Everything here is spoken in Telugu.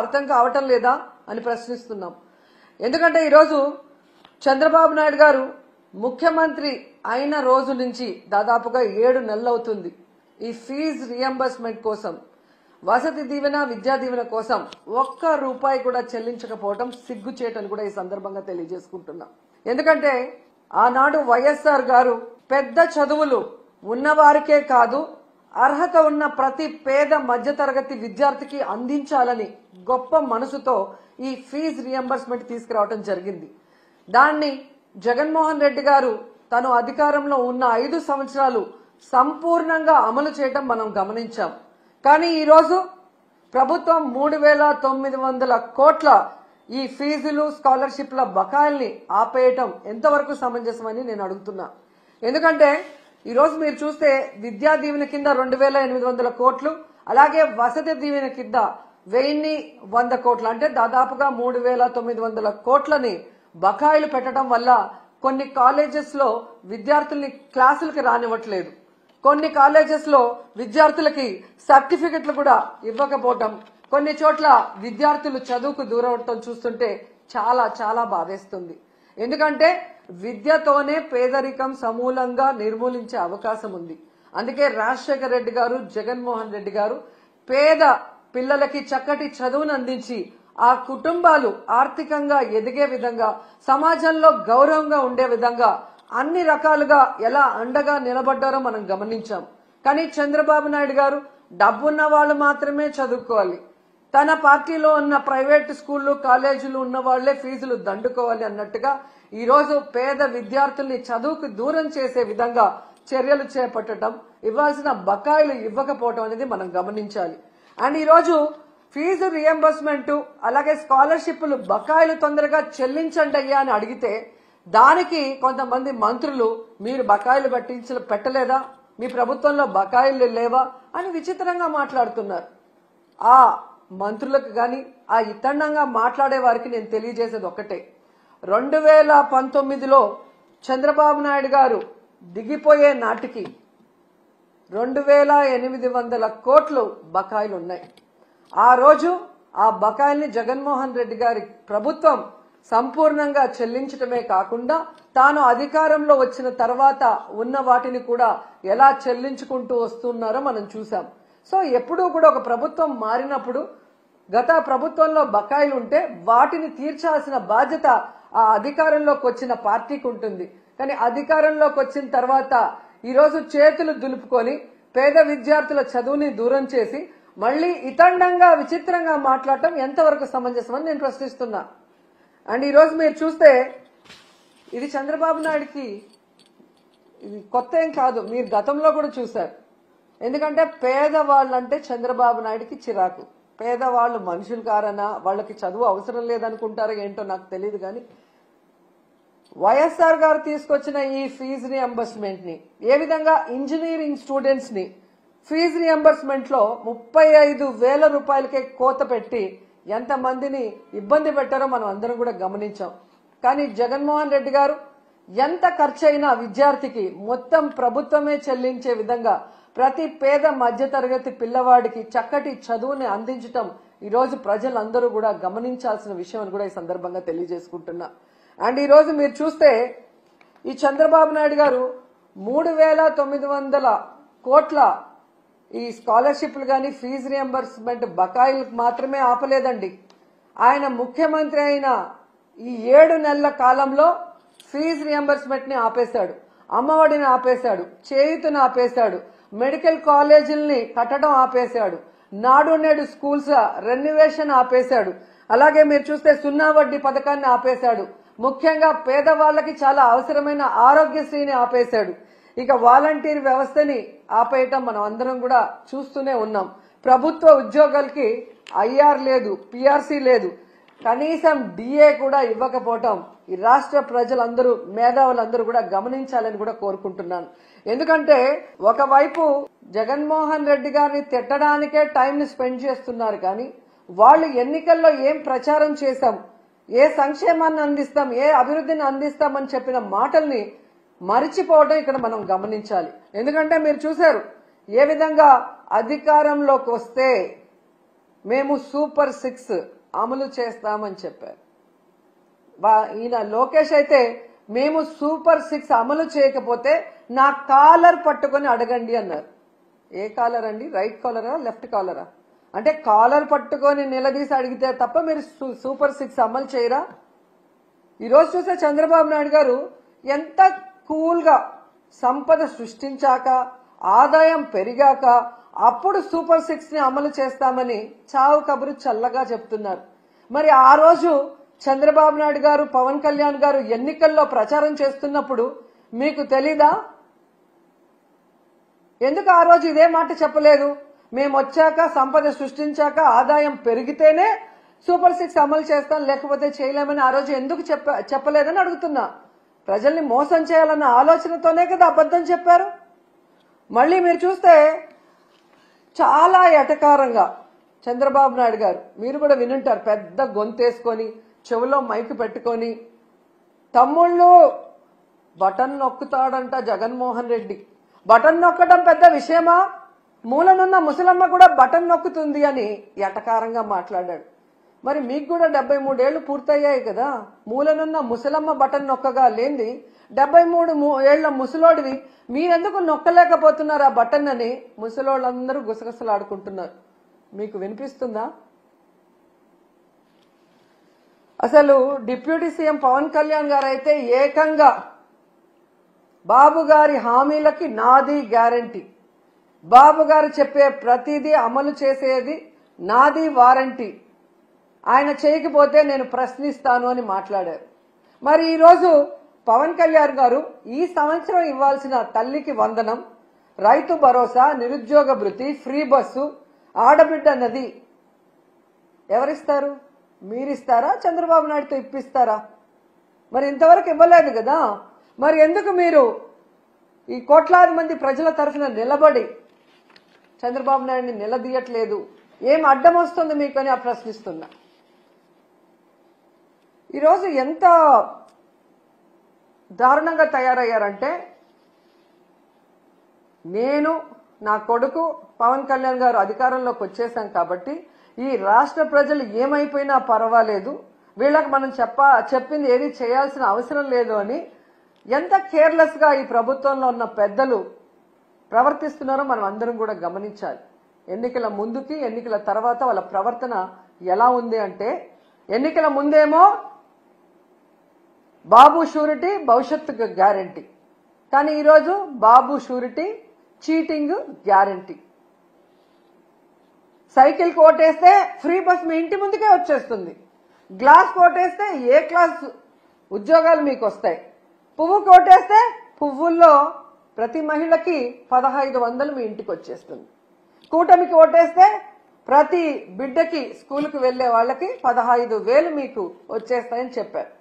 అర్థం కావటం లేదా అని ప్రశ్నిస్తున్నాం. ఎందుకంటే ఈరోజు చంద్రబాబు నాయుడు గారు ముఖ్యమంత్రి అయిన రోజు నుంచి దాదాపుగా 7 నెలలు అవుతుంది. ఈ ఫీజు రియంబర్స్మెంట్ కోసం, వసతి దీవెన, విద్యా దీవెన కోసం ఒక్క రూపాయి కూడా చెల్లించకపోవడం సిగ్గుచేటని కూడా ఈ సందర్భంగా తెలియజేసుకుంటున్నాం. ఎందుకంటే ఆనాడు వైఎస్ఆర్ గారు పెద్ద చదువులు ఉన్నవారికే కాదు, అర్హత ఉన్న ప్రతి పేద మధ్యతరగతి విద్యార్థికి అందించాలని గొప్ప మనసుతో ఈ ఫీజు రియంబర్స్మెంట్ తీసుకురావడం జరిగింది. దాన్ని జగన్మోహన్ రెడ్డి గారు తను అధికారంలో ఉన్న 5 సంవత్సరాలు సంపూర్ణంగా అమలు చేయడం మనం గమనించాం. కానీ ఈరోజు ప్రభుత్వం 3,900 కోట్ల ఈ ఫీజులు, స్కాలర్షిప్ల బకాయిల్ని ఆపేయటం ఎంతవరకు సమంజసమని నేను అడుగుతున్నా. ఎందుకంటే ఈరోజు మీరు చూస్తే విద్యా దీవెన కింద 2,800 కోట్లు, అలాగే వసతి దీవెన కింద 1,100 కోట్లు, అంటే దాదాపుగా 3,900 కోట్లని బకాయిలు పెట్టడం వల్ల కొన్ని కాలేజెస్ లో విద్యార్థుల్ని క్లాసులకి రానివ్వట్లేదు. కొన్ని కాలేజెస్ లో విద్యార్థులకి సర్టిఫికెట్లు కూడా ఇవ్వకపోవటం, కొన్ని చోట్ల విద్యార్థులు చదువుకు దూరవటం చూస్తుంటే చాలా చాలా బాధేస్తుంది. ఎందుకంటే విద్యతోనే పేదరికం సమూలంగా నిర్మూలించే అవకాశం ఉంది. అందుకే రాజశేఖర రెడ్డి గారు, జగన్మోహన్ రెడ్డి గారు పేద పిల్లలకి చక్కటి చదువును అందించి ఆ కుటుంబాలు ఆర్థికంగా ఎదిగే విధంగా, సమాజంలో గౌరవంగా ఉండే విధంగా అన్ని రకాలుగా ఎలా అండగా నిలబడ్డారో మనం గమనించాం. కానీ చంద్రబాబు నాయుడు గారు డబ్బున్న వాళ్ళు మాత్రమే చదువుకోవాలి, తన పార్టీలో ఉన్న ప్రైవేట్ స్కూళ్లు, కాలేజీలు ఉన్న వాళ్లే ఫీజులు దండుకోవాలి అన్నట్టుగా ఈరోజు పేద విద్యార్థుల్ని చదువుకు దూరం చేసే విధంగా చర్యలు చేపట్టడం, ఇవ్వాల్సిన బకాయిలు ఇవ్వకపోవడం అనేది మనం గమనించాలి. అండ్ ఈరోజు ఫీజు రియంబర్స్మెంట్, అలాగే స్కాలర్షిప్లు బకాయిలు తొందరగా చెల్లించండి అయ్యా అని అడిగితే దానికి కొంతమంది మంత్రులు మీరు బకాయిలు పెట్టలేదా, మీ ప్రభుత్వంలో బకాయిలు లేవా అని విచిత్రంగా మాట్లాడుతున్నారు. ఆ మంత్రులకు గాని, ఆ ఇతండంగా మాట్లాడే వారికి నేను తెలియజేసేది ఒక్కటే, 2019లో చంద్రబాబు నాయుడు గారు దిగిపోయే నాటికి 2,800 కోట్లు బకాయిలు ఉన్నాయి. ఆ రోజు ఆ బకాయిల్ని జగన్మోహన్ రెడ్డి గారి ప్రభుత్వం సంపూర్ణంగా చెల్లించటమే కాకుండా తాను అధికారంలో వచ్చిన తర్వాత ఉన్న వాటిని కూడా ఎలా చెల్లించుకుంటూ వస్తున్నారో మనం చూసాం. సో ఎప్పుడూ కూడా ఒక ప్రభుత్వం మారినప్పుడు గత ప్రభుత్వంలో బకాయిలు ఉంటే వాటిని తీర్చాల్సిన బాధ్యత ఆ అధికారంలోకి వచ్చిన పార్టీకి ఉంటుంది. కానీ అధికారంలోకి వచ్చిన తర్వాత ఈరోజు చేతులు దులుపుకొని పేద విద్యార్థుల చదువుని దూరం చేసి మళ్లీ ఇతండంగా విచిత్రంగా మాట్లాడటం ఎంతవరకు సమంజసమని నేను ప్రశ్నిస్తున్నా. అండ్ ఈరోజు మీరు చూస్తే ఇది చంద్రబాబు నాయుడుకి ఇది కొత్త ఏం కాదు, మీరు గతంలో కూడా చూశారు. ఎందుకంటే పేదవాళ్ళంటే చంద్రబాబు నాయుడుకి చిరాకు. పేదవాళ్ళు మనుషులు కారనా, వాళ్ళకి చదువు అవసరం లేదనుకుంటారో ఏంటో నాకు తెలియదు. కానీ వైఎస్ఆర్ గారు తీసుకొచ్చిన ఈ ఫీజు రియంబర్స్మెంట్ ని ఏ విధంగా ఇంజనీరింగ్ స్టూడెంట్స్ ని ఫీజు రియంబర్స్మెంట్ లో 35,000 రూపాయలకే కోత పెట్టి ఎంతమందిని ఇబ్బంది పెట్టారో మనం అందరం కూడా గమనించాం. కానీ జగన్మోహన్ రెడ్డి గారు ఎంత ఖర్చు అయినా విద్యార్థికి మొత్తం ప్రభుత్వమే చెల్లించే విధంగా ప్రతి పేద మధ్యతరగతి పిల్లవాడికి చక్కటి చదువుని అందించటం ఈరోజు ప్రజలందరూ కూడా గమనించాల్సిన విషయం అని కూడా ఈ సందర్భంగా తెలియజేసుకుంటున్నా. అండ్ ఈరోజు మీరు చూస్తే ఈ చంద్రబాబు నాయుడు గారు 3,900 కోట్ల ఈ స్కాలర్షిప్లు గాని ఫీజు రియంబర్స్మెంట్ బకాయిలకు మాత్రమే ఆపలేదండి. ఆయన ముఖ్యమంత్రి అయిన ఈ 7 నెలల కాలంలో ఫీజు రియంబర్స్మెంట్ ని ఆపేశాడు, అమ్మఒడిని ఆపేశాడు, చేయూతను ఆపేశాడు, మెడికల్ కాలేజీల్ని కట్టడం ఆపేశాడు, నాడు నేడు స్కూల్స్ రెన్యువేషన్ ఆపేశాడు, అలాగే మీరు చూస్తే 0 వడ్డీ పథకాన్ని ఆపేశాడు, ముఖ్యంగా పేదవాళ్లకి చాలా అవసరమైన ఆరోగ్యశ్రీని ఆపేశాడు. ఇక వాలంటీర్ వ్యవస్థని ఆపేయటం మనం అందరం కూడా చూస్తూనే ఉన్నాం. ప్రభుత్వ ఉద్యోగాలకి ఐఆర్ లేదు, పిఆర్సీ లేదు, కనీసం డిఏ కూడా ఇవ్వకపోవటం ఈ రాష్ట్ర ప్రజలందరూ, మేధావులందరూ కూడా గమనించాలని కూడా కోరుకుంటున్నాను. ఎందుకంటే ఒకవైపు జగన్మోహన్ రెడ్డి గారిని తిట్టడానికే టైం ని స్పెండ్ చేస్తున్నారు. కానీ వాళ్ళు ఎన్నికల్లో ఏం ప్రచారం చేశాం, ఏ సంక్షేమాన్ని అందిస్తాం, ఏ అభివృద్ధిని అందిస్తామని చెప్పిన మాటల్ని మరిచిపోవడం ఇక్కడ మనం మేము సూపర్ 6 అమలు చేస్తామని చెప్పారు. ఈయన లోకేష్ అయితే మేము సూపర్ 6 అమలు చేయకపోతే నా కాలర్ పట్టుకొని అడగండి అన్నారు. ఏ కాలర్ అండి? రైట్ కాలరా, లెఫ్ట్ కాలరా? అంటే కాలర్ పట్టుకొని నిలదీసి అడిగితే తప్ప మీరు సూపర్ 6 అమలు చేయరా? ఈరోజు చూస్తే చంద్రబాబు నాయుడు గారు ఎంత కూల్గా సంపద సృష్టించాక, ఆదాయం పెరిగాక అప్పుడు సూపర్ 6 ని అమలు చేస్తామని చావు కబురు చల్లగా చెప్తున్నారు. మరి ఆ రోజు చంద్రబాబు నాయుడు గారు, పవన్ కళ్యాణ్ గారు ఎన్నికల్లో ప్రచారం చేస్తున్నప్పుడు మీకు తెలీదా? ఎందుకు ఆ రోజు ఇదే మాట చెప్పలేదు? మేము వచ్చాక, సంపద సృష్టించాక, ఆదాయం పెరిగితేనే సూపర్ 6 అమలు చేస్తాం, లేకపోతే చేయలేమని ఆ రోజు ఎందుకు చెప్పలేదని అడుగుతున్నా. ప్రజల్ని మోసం చేయాలన్న ఆలోచనతోనే కదా అబద్ధం చెప్పారు. మళ్ళీ మీరు చూస్తే చాలా ఎటకారంగా చంద్రబాబు నాయుడు గారు, మీరు కూడా వినుంటారు, పెద్ద గొంతేసుకొని చెవులో మైకు పెట్టుకొని, తమ్ముళ్ళు బటన్ నొక్కుతాడంట జగన్మోహన్ రెడ్డి, బటన్ నొక్కడం పెద్ద విషయమా, మూలనున్న ముసలమ్మ కూడా బటన్ నొక్కుతుంది అని ఎటకారంగా మాట్లాడాడు. మరి మీకు కూడా 73 ఏళ్లు పూర్తయ్యాయి కదా, మూలనున్న ముసలమ్మ బటన్ నొక్కగా లేంది 73 ఏళ్ల ముసలోడివి మీరెందుకు నొక్కలేకపోతున్నారు ఆ బటన్ అని ముసలోళ్ళందరూ గుసగుసలాడుకుంటున్నారు. మీకు వినిపిస్తుందా? అసలు డిప్యూటీ సీఎం పవన్ కళ్యాణ్ గారు అయితే ఏకంగా బాబు గారి హామీలకి నాది గ్యారంటీ, బాబు గారు చెప్పే ప్రతిదీ అమలు చేసేది నాది వారంటీ, ఆయన చేయకపోతే నేను ప్రశ్నిస్తాను అని మాట్లాడారు. మరి ఈరోజు పవన్ కళ్యాణ్ గారు ఈ సంవత్సరం ఇవ్వాల్సిన తల్లికి వందనం, రైతు భరోసా, నిరుద్యోగ భృతి, ఫ్రీ బస్సు, ఆడబిడ్డ నది ఎవరిస్తారు? మీరిస్తారా? చంద్రబాబు నాయుడుతో ఇప్పిస్తారా? మరి ఇంతవరకు ఇవ్వలేదు కదా. మరి ఎందుకు మీరు ఈ కోట్లాది మంది ప్రజల తరఫున నిలబడి చంద్రబాబు నాయుడిని నిలదీయట్లేదు? ఏం అడ్డం వస్తుంది మీకు అని ప్రశ్నిస్తున్నా. ఈరోజు ఎంత దారుణంగా తయారయ్యారంటే, నేను, నా కొడుకు పవన్ కళ్యాణ్ గారు అధికారంలోకి వచ్చేసాం కాబట్టి ఈ రాష్ట్ర ప్రజలు ఏమైపోయినా పర్వాలేదు, వీళ్ళకి మనం చెప్పింది ఏది చేయాల్సిన అవసరం లేదు అని ఎంత కేర్లెస్ గా ఈ ప్రభుత్వంలో ఉన్న పెద్దలు ప్రవర్తిస్తున్నారో మనం అందరం కూడా గమనించాలి. ఎన్నికల ముందుకి ఎన్నికల తర్వాత వాళ్ళ ప్రవర్తన ఎలా ఉంది అంటే, ఎన్నికల ముందేమో బాబు షూరిటీ భవిష్యత్తుకు గ్యారంటీ, కానీ ఈరోజు Babu surety cheating guarantee. Cycle కోటేస్తే ఫ్రీ బస్ మీ ఇంటి ముందుకే వచ్చేస్తుంది, గ్లాస్ కోటేస్తే ఏ క్లాస్ ఉద్యోగాలు మీకు వస్తాయి, పువ్వు కోటేస్తే పువ్వుల్లో ప్రతి మహిళకి 1500 మీ ఇంటికి వచ్చేస్తుంది, కూటమికి ఓటేస్తే ప్రతి బిడ్డకి స్కూల్కి వెళ్లే వాళ్ళకి 15,000 మీకు వచ్చేస్తాయని చెప్పారు.